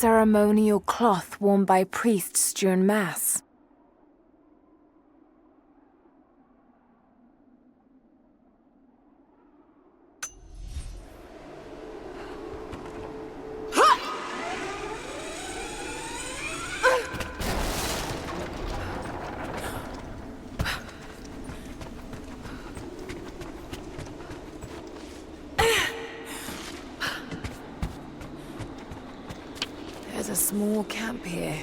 ceremonial cloth worn by priests during Mass. There's a small camp here.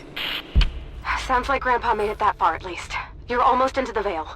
Sounds like Grandpa made it that far at least. You're almost into the Vale.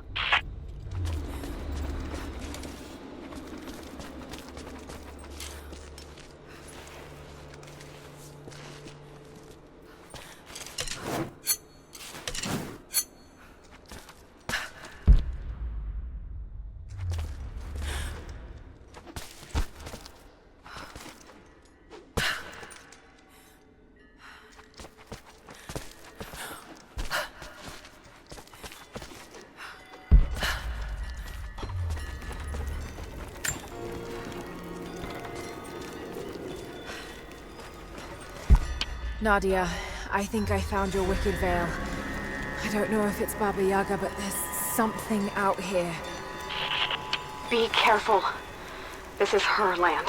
Nadia, I think I found your wicked veil. I don't know if it's Baba Yaga, but there's something out here. Be careful. This is her land.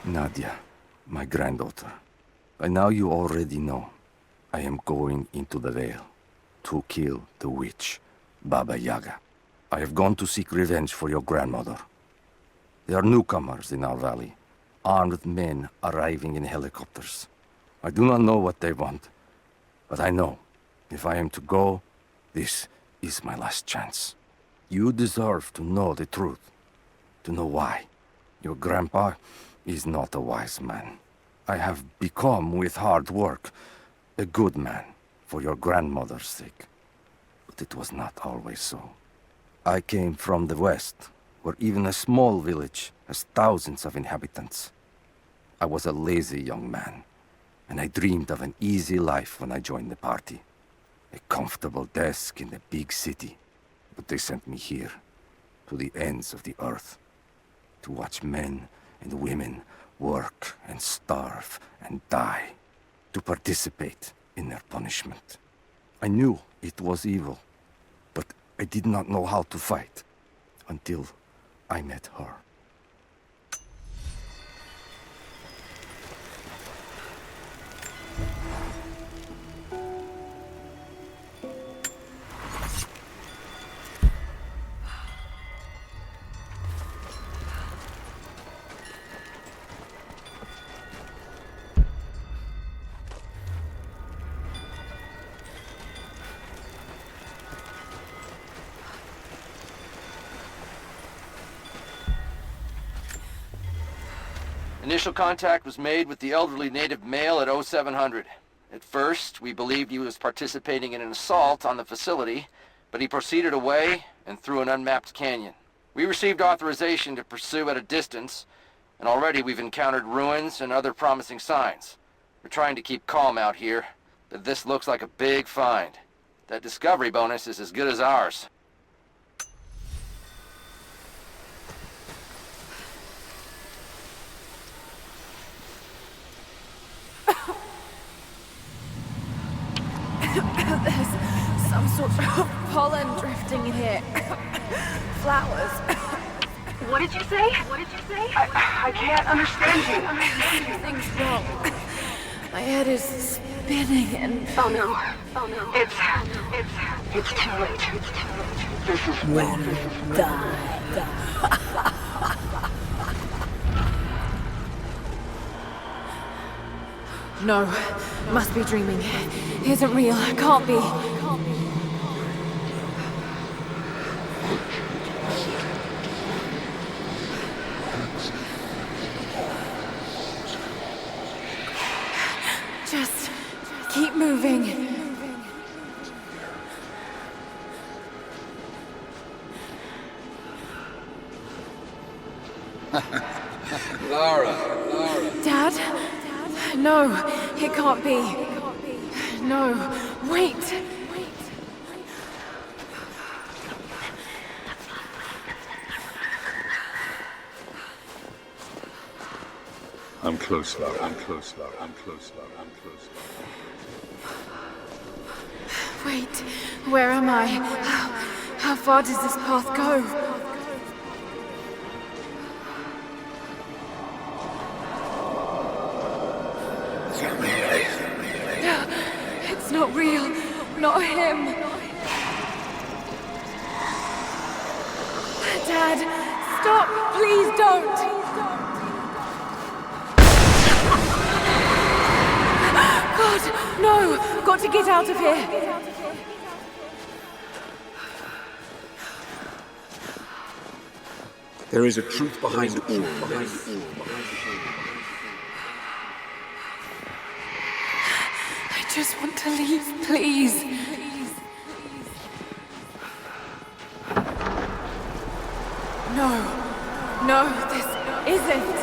Nadia, my granddaughter. By now you already know. I am going into the Vale to kill the witch, Baba Yaga. I have gone to seek revenge for your grandmother. There are newcomers in our valley. Armed men arriving in helicopters. I do not know what they want, but I know, if I am to go, this is my last chance. You deserve to know the truth, to know why. Your grandpa is not a wise man. I have become, with hard work, a good man for your grandmother's sake. But it was not always so. I came from the west, where even a small village has thousands of inhabitants. I was a lazy young man, and I dreamed of an easy life when I joined the party. A comfortable desk in the big city. But they sent me here, to the ends of the earth, to watch men and women work and starve and die, to participate in their punishment. I knew it was evil, but I did not know how to fight, until I met her. Initial contact was made with the elderly native male at 0700. At first, we believed he was participating in an assault on the facility, but he proceeded away and through an unmapped canyon. We received authorization to pursue at a distance, and already we've encountered ruins and other promising signs. We're trying to keep calm out here, but this looks like a big find. That discovery bonus is as good as ours. There's some sort of pollen drifting in here. Flowers. What did you say? What did you say? I can't understand you. Something's wrong. My head is spinning and... Oh no. Oh no. It's too late. It's too late. This is when you die. No, must be dreaming. Isn't real, can't be. Just keep moving. Lara. Dad? No, it can't be. No, wait. I'm close, Lara. I'm close, Lara. I'm close, Lara. I'm close, Lara. Wait, where am I? How far does this path go? It's not real. Not him. Dad, stop! Please don't! God, no! Got to get out of here! There is a truth behind all this. I just want to leave, please. No, this isn't.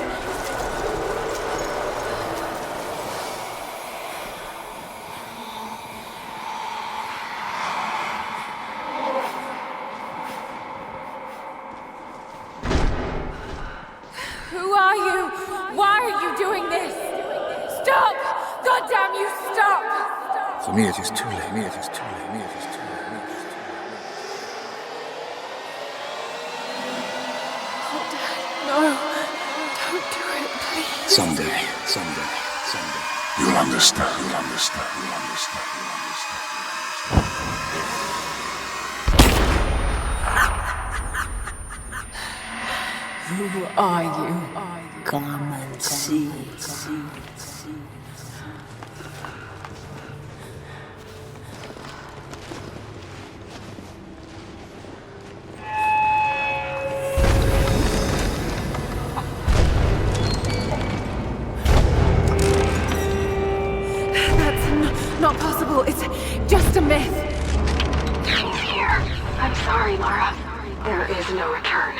Who are you? Why are you doing this? Stop! God damn you, stop! For me it is too late. Me it is too late. Me it is too late. Me it is too late. No, don't do it, please. Someday. You'll understand. You'll understand. You'll understand. You'll understand. Who are you? Come and see. Not possible. It's just a myth. He's here. I'm sorry, Lara. There is no return.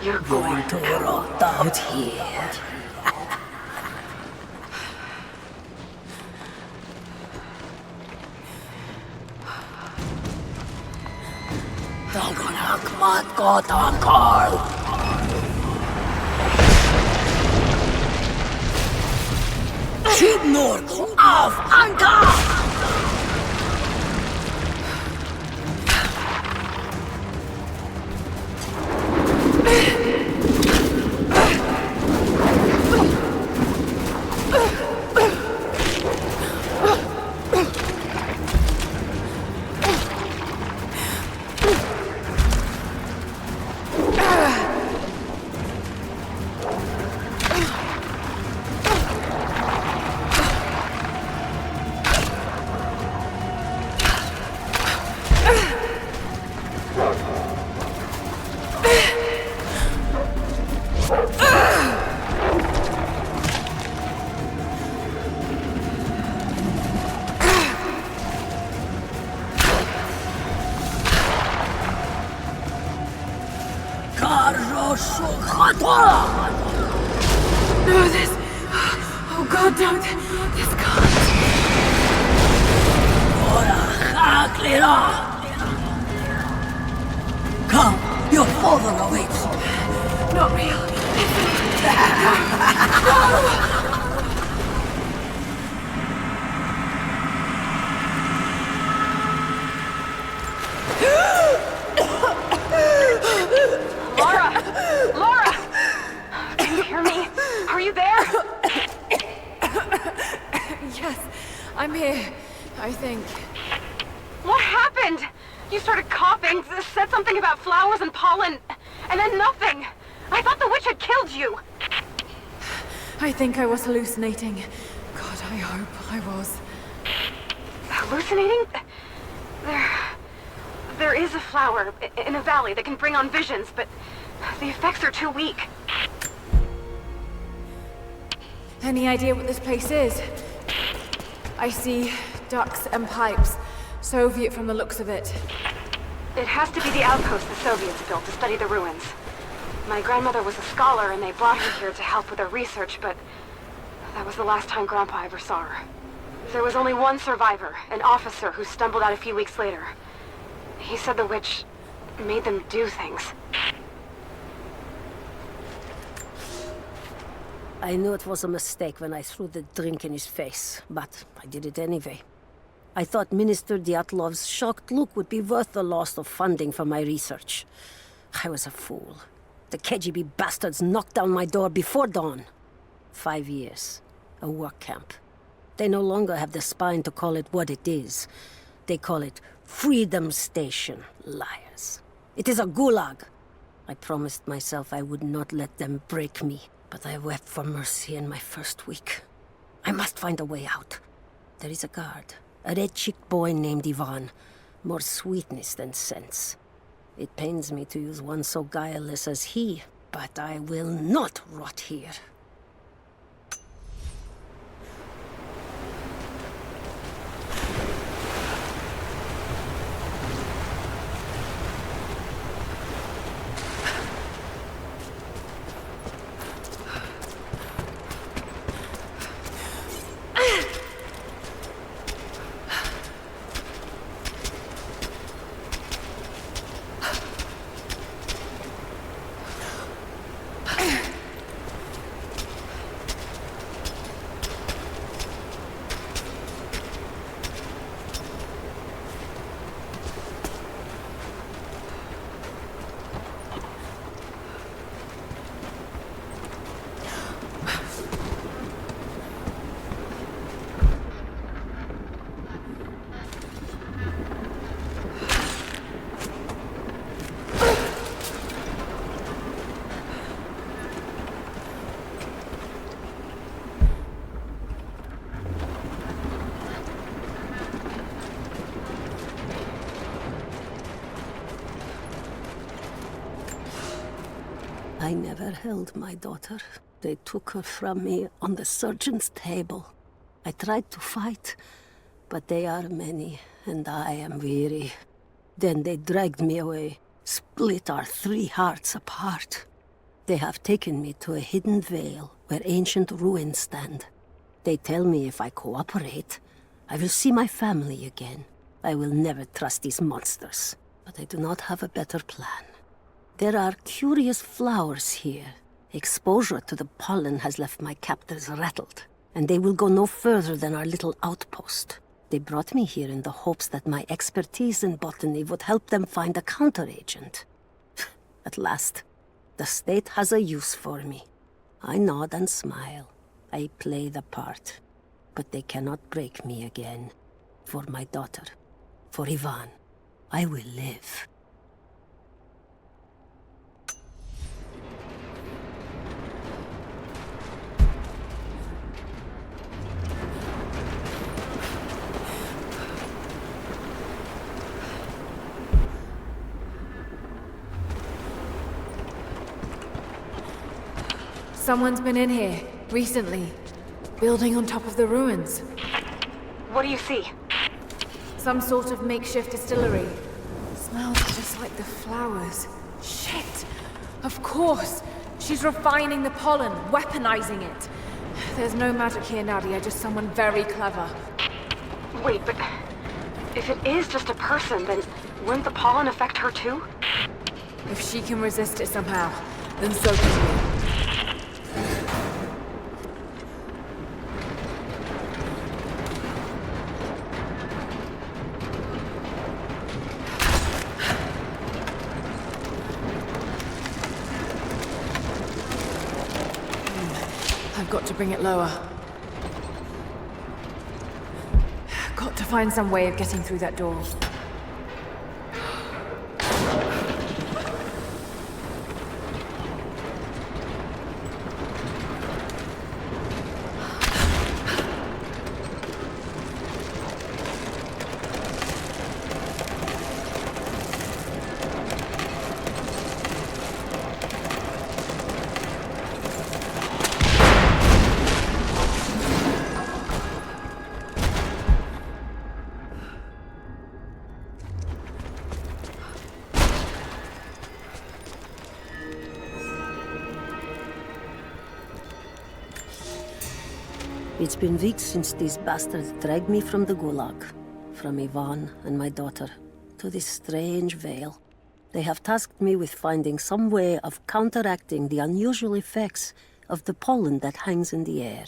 You're Going to rot out here. Dagonak mat gotan Karl. Schiednork auf Anker! No, this... Oh God, don't... This can't... Come, your father awaits. Not real. Lara! Can you hear me? Are you there? Yes, I'm here, I think. What happened? You started coughing, said something about flowers and pollen, and then nothing. I thought the witch had killed you. I think I was hallucinating. God, I hope I was. Hallucinating? There is a flower in a valley that can bring on visions, but the effects are too weak. Any idea what this place is? I see ducks and pipes. Soviet from the looks of it. It has to be the outpost the Soviets built to study the ruins. My grandmother was a scholar and they brought her here to help with her research, but that was the last time Grandpa ever saw her. There was only one survivor, an officer who stumbled out a few weeks later. He said the witch made them do things. I knew it was a mistake when I threw the drink in his face, but I did it anyway. I thought Minister Dyatlov's shocked look would be worth the loss of funding for my research. I was a fool. The KGB bastards knocked down my door before dawn. 5 years. A work camp. They no longer have the spine to call it what it is. They call it Freedom Station. Liars. It is a gulag. I promised myself I would not let them break me, but I wept for mercy in my first week. I must find a way out. There is a guard. A red-cheeked boy named Ivan. More sweetness than sense. It pains me to use one so guileless as he, but I will not rot here. I never held my daughter. They took her from me on the surgeon's table. I tried to fight, but they are many, and I am weary. Then they dragged me away, split our 3 hearts apart. They have taken me to a hidden vale where ancient ruins stand. They tell me if I cooperate, I will see my family again. I will never trust these monsters, but I do not have a better plan. There are curious flowers here. Exposure to the pollen has left my captors rattled, and they will go no further than our little outpost. They brought me here in the hopes that my expertise in botany would help them find a counteragent. At last, the state has a use for me. I nod and smile. I play the part. But they cannot break me again. For my daughter, for Ivan, I will live. Someone's been in here, recently. Building on top of the ruins. What do you see? Some sort of makeshift distillery. Smells just like the flowers. Shit! Of course! She's refining the pollen, weaponizing it. There's no magic here, Nadia, just someone very clever. Wait, but if it is just a person, then wouldn't the pollen affect her too? If she can resist it somehow, then so can we. I've got to bring it lower. Got to find some way of getting through that door. It's been weeks since these bastards dragged me from the gulag, from Ivan and my daughter, to this strange vale. They have tasked me with finding some way of counteracting the unusual effects of the pollen that hangs in the air.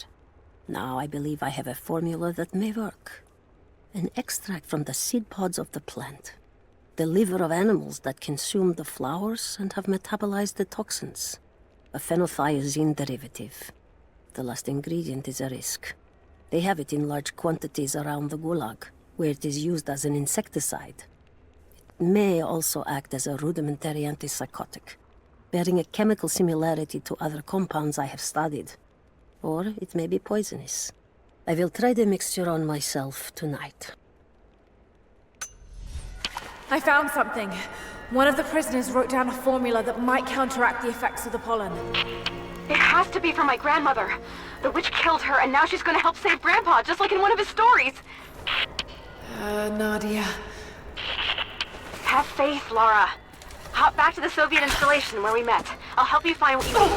Now I believe I have a formula that may work. An extract from the seed pods of the plant. The liver of animals that consumed the flowers and have metabolized the toxins. A phenothiazine derivative. The last ingredient is a risk. They have it in large quantities around the Gulag, where it is used as an insecticide. It may also act as a rudimentary antipsychotic, bearing a chemical similarity to other compounds I have studied. Or it may be poisonous. I will try the mixture on myself tonight. I found something. One of the prisoners wrote down a formula that might counteract the effects of the pollen. It has to be from my grandmother. The witch killed her, and now she's gonna help save Grandpa, just like in one of his stories. Nadia. Have faith, Lara. Hop back to the Soviet installation where we met. I'll help you find what you need.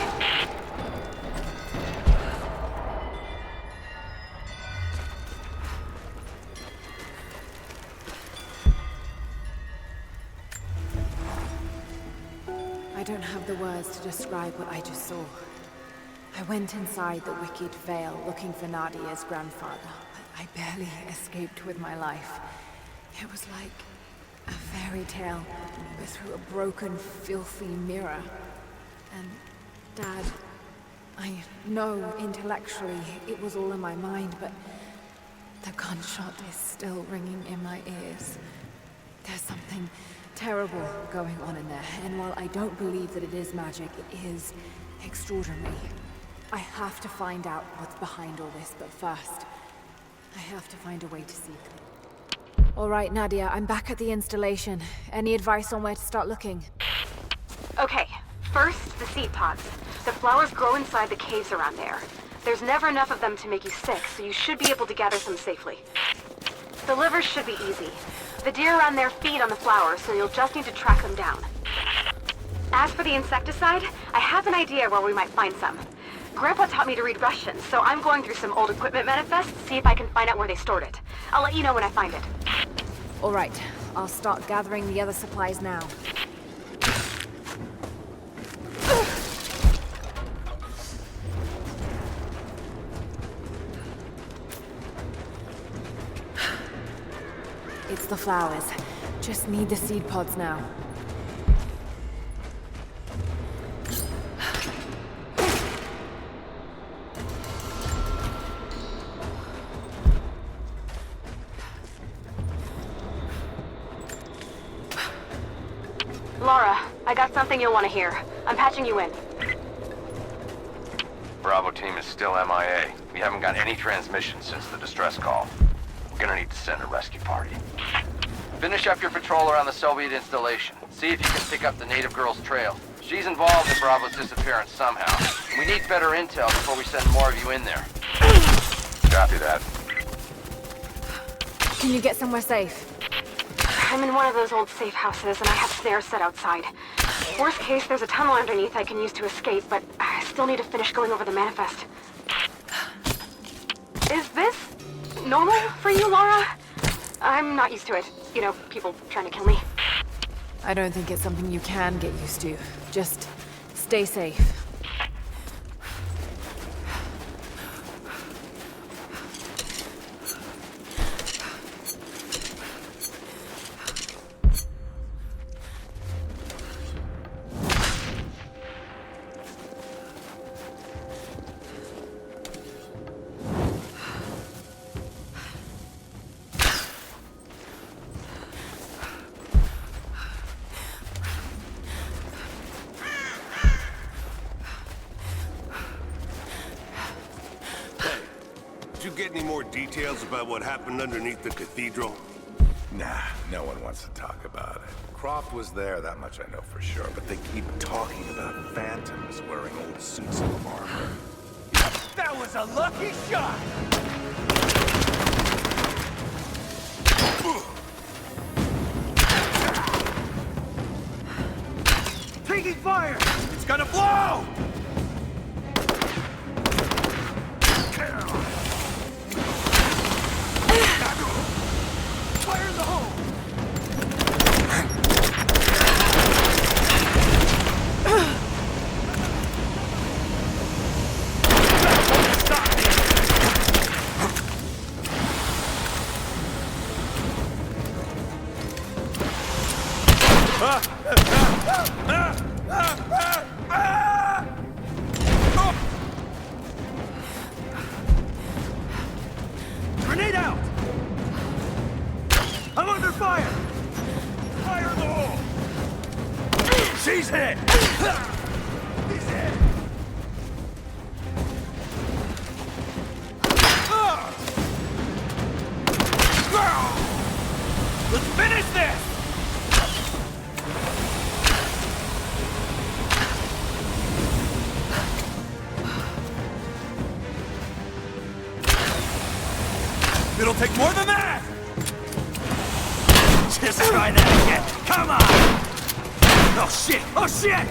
I don't have the words to describe what I just saw. I went inside the wicked Vale looking for Nadia's grandfather, but I barely escaped with my life. It was like a fairy tale, but through a broken, filthy mirror. And Dad, I know intellectually it was all in my mind, but the gunshot is still ringing in my ears. There's something terrible going on in there, and while I don't believe that it is magic, it is extraordinary. I have to find out what's behind all this, but first, I have to find a way to seek them. All right, Nadia, I'm back at the installation. Any advice on where to start looking? Okay, first, the seed pods. The flowers grow inside the caves around there. There's never enough of them to make you sick, so you should be able to gather some safely. The livers should be easy. The deer around there feed on the flowers, so you'll just need to track them down. As for the insecticide, I have an idea where we might find some. Grandpa taught me to read Russian, so I'm going through some old equipment manifests to see if I can find out where they stored it. I'll let you know when I find it. All right, I'll start gathering the other supplies now. It's the flowers. Just need the seed pods now. Lara, I got something you'll want to hear. I'm patching you in. Bravo team is still MIA. We haven't got any transmissions since the distress call. We're gonna need to send a rescue party. Finish up your patrol around the Soviet installation. See if you can pick up the native girl's trail. She's involved in Bravo's disappearance somehow. We need better intel before we send more of you in there. Copy that. Can you get somewhere safe? I'm in one of those old safe houses, and I have snares set outside. Worst case, there's a tunnel underneath I can use to escape, but I still need to finish going over the manifest. Is this normal for you, Lara? I'm not used to it. You know, people trying to kill me. I don't think it's something you can get used to. Just stay safe. Get any more details about what happened underneath the cathedral? Nah, no one wants to talk about it. Croft was there, that much I know for sure, but they keep talking about phantoms wearing old suits of armor. That was a lucky shot! Taking fire! It's gonna blow! Fire in the hole! Grenade out! I'm under fire! Fire in the hole! She's hit! He's hit! Let's finish this! It'll take more than that! Just try that again! Come on! Oh shit! Oh shit!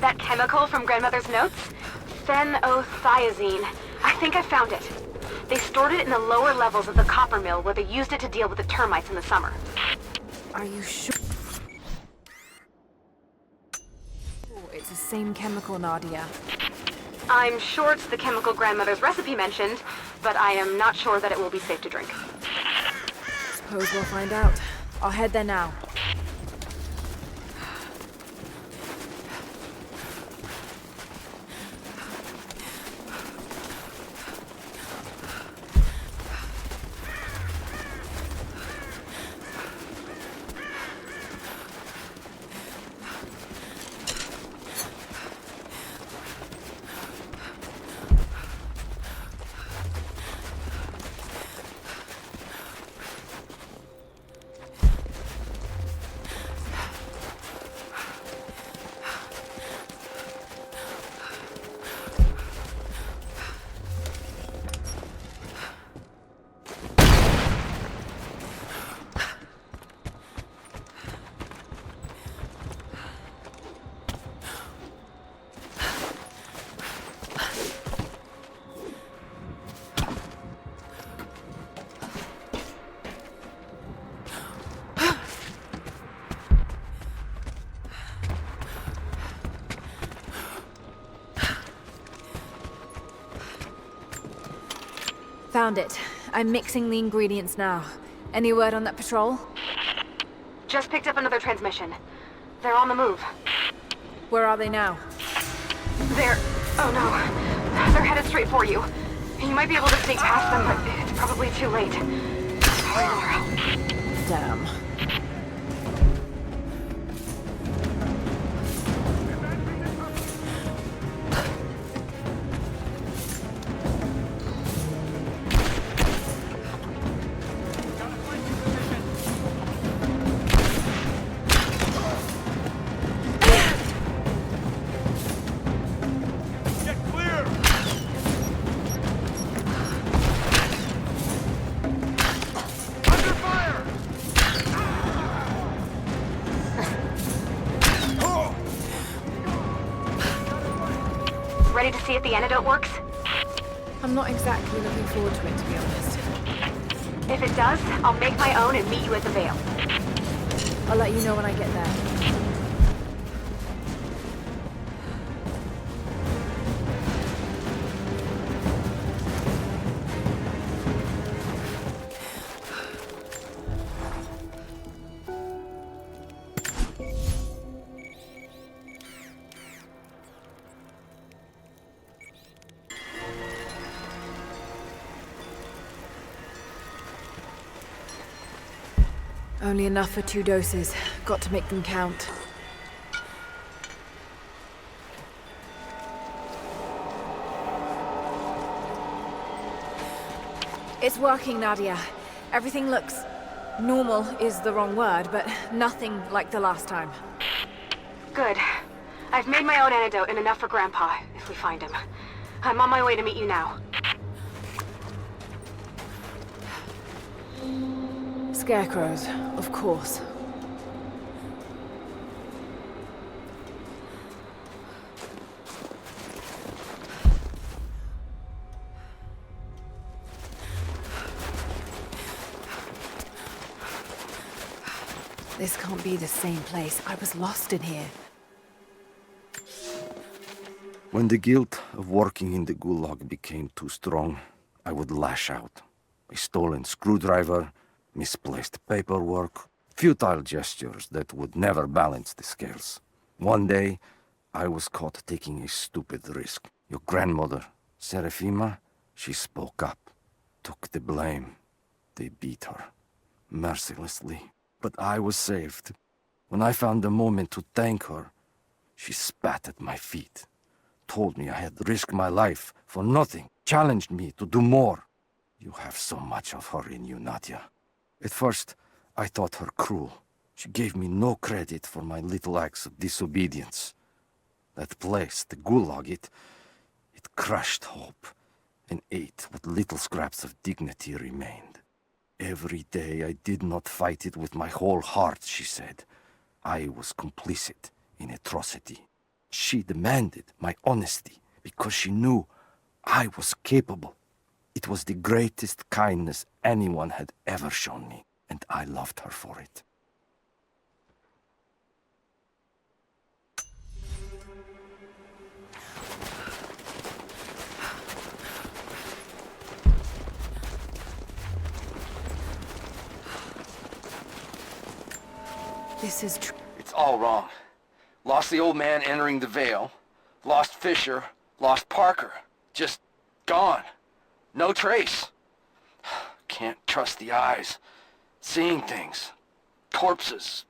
That chemical from Grandmother's notes? Phenothiazine. I think I found it. They stored it in the lower levels of the copper mill where they used it to deal with the termites in the summer. Are you sure? Oh, it's the same chemical, Nadia. I'm sure it's the chemical Grandmother's recipe mentioned, but I am not sure that it will be safe to drink. Suppose we'll find out. I'll head there now. Found it. I'm mixing the ingredients now. Any word on that patrol? Just picked up another transmission. They're on the move. Where are they now? They're... oh no. They're headed straight for you. You might be able to sneak past them, but it's probably too late. Damn. ready to see if the antidote works? I'm not exactly looking forward to it, to be honest. If it does, I'll make my own and meet you at the Vale. I'll let you know when I get there. Only enough for 2 doses. Got to make them count. It's working, Nadia. Everything looks... normal is the wrong word, but nothing like the last time. Good. I've made my own antidote and enough for Grandpa, if we find him. I'm on my way to meet you now. Scarecrows, of course. This can't be the same place. I was lost in here. When the guilt of working in the Gulag became too strong, I would lash out. A stolen screwdriver, misplaced paperwork, futile gestures that would never balance the scales. One day, I was caught taking a stupid risk. Your grandmother, Serafima, she spoke up, took the blame. They beat her, mercilessly. But I was saved. When I found the moment to thank her, she spat at my feet, told me I had risked my life for nothing, challenged me to do more. You have so much of her in you, Nadia. At first, I thought her cruel. She gave me no credit for my little acts of disobedience. That place, the Gulag, it crushed hope and ate what little scraps of dignity remained. Every day I did not fight it with my whole heart, she said. I was complicit in atrocity. She demanded my honesty because she knew I was capable. It was the greatest kindness anyone had ever shown me, and I loved her for it. This is It's all wrong. Lost the old man entering the Vale. Lost Fisher. Lost Parker. Just gone. No trace. Can't trust the eyes. Seeing things. Corpses.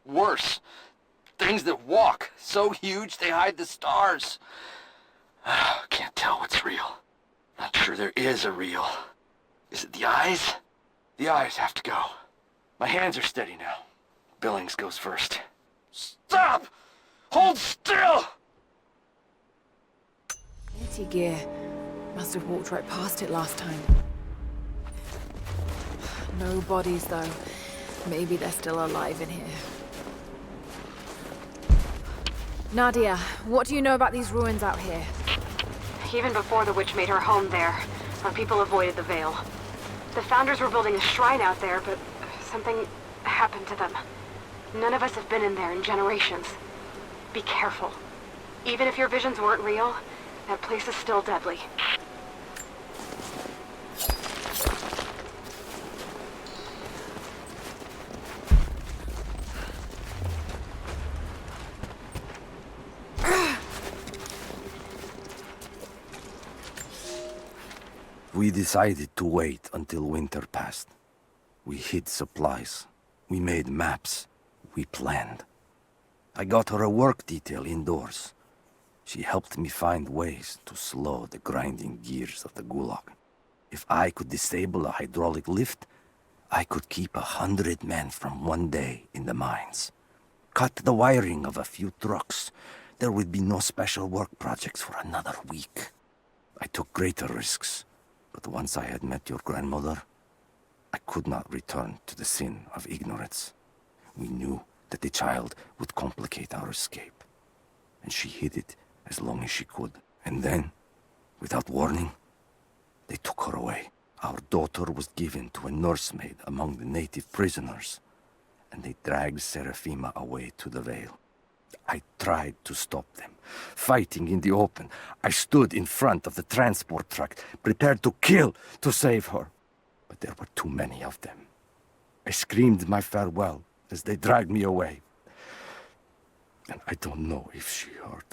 Worse. Things that walk. So huge they hide the stars. Can't tell what's real. Not sure there is a real. Is it the eyes? The eyes have to go. My hands are steady now. Billings goes first. Stop! Hold still! anti-gear. Must have walked right past it last time. No bodies, though. Maybe they're still alive in here. Nadia, what do you know about these ruins out here? Even before the witch made her home there, our people avoided the Vale. The Founders were building a shrine out there, but something happened to them. None of us have been in there in generations. Be careful. Even if your visions weren't real, that place is still deadly. We decided to wait until winter passed. We hid supplies. We made maps. We planned. I got her a work detail indoors. She helped me find ways to slow the grinding gears of the Gulag. If I could disable a hydraulic lift, I could keep 100 men from one day in the mines. Cut the wiring of a few trucks. There would be no special work projects for another week. I took greater risks. But once I had met your grandmother, I could not return to the sin of ignorance. We knew that the child would complicate our escape, and she hid it as long as she could, And then, without warning, they took her away. Our daughter was given to a nursemaid among the native prisoners, and they dragged Serafima away to the Vale. I tried to stop them, fighting in the open. I stood in front of the transport truck, prepared to kill to save her. But there were too many of them. I screamed my farewell as they dragged me away. And I don't know if she heard.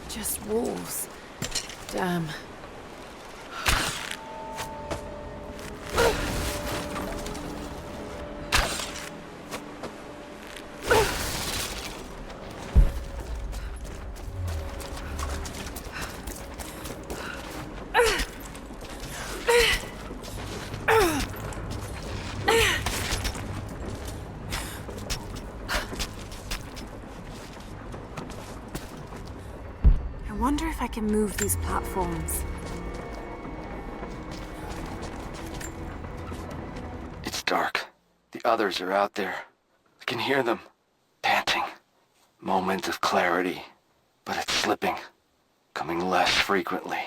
Just walls. Damn. I wonder if I can move these platforms. It's dark. The others are out there. I can hear them, panting. Moment of clarity, but it's slipping. Coming less frequently.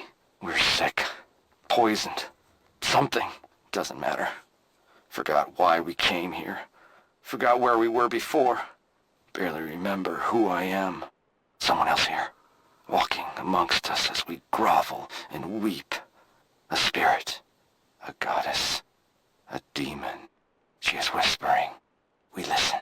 We're sick. Poisoned. Something. Doesn't matter. Forgot why we came here. Forgot where we were before. Barely remember who I am. Someone else here. Walking amongst us as we grovel and weep. A spirit. A goddess. A demon. She is whispering. We listen.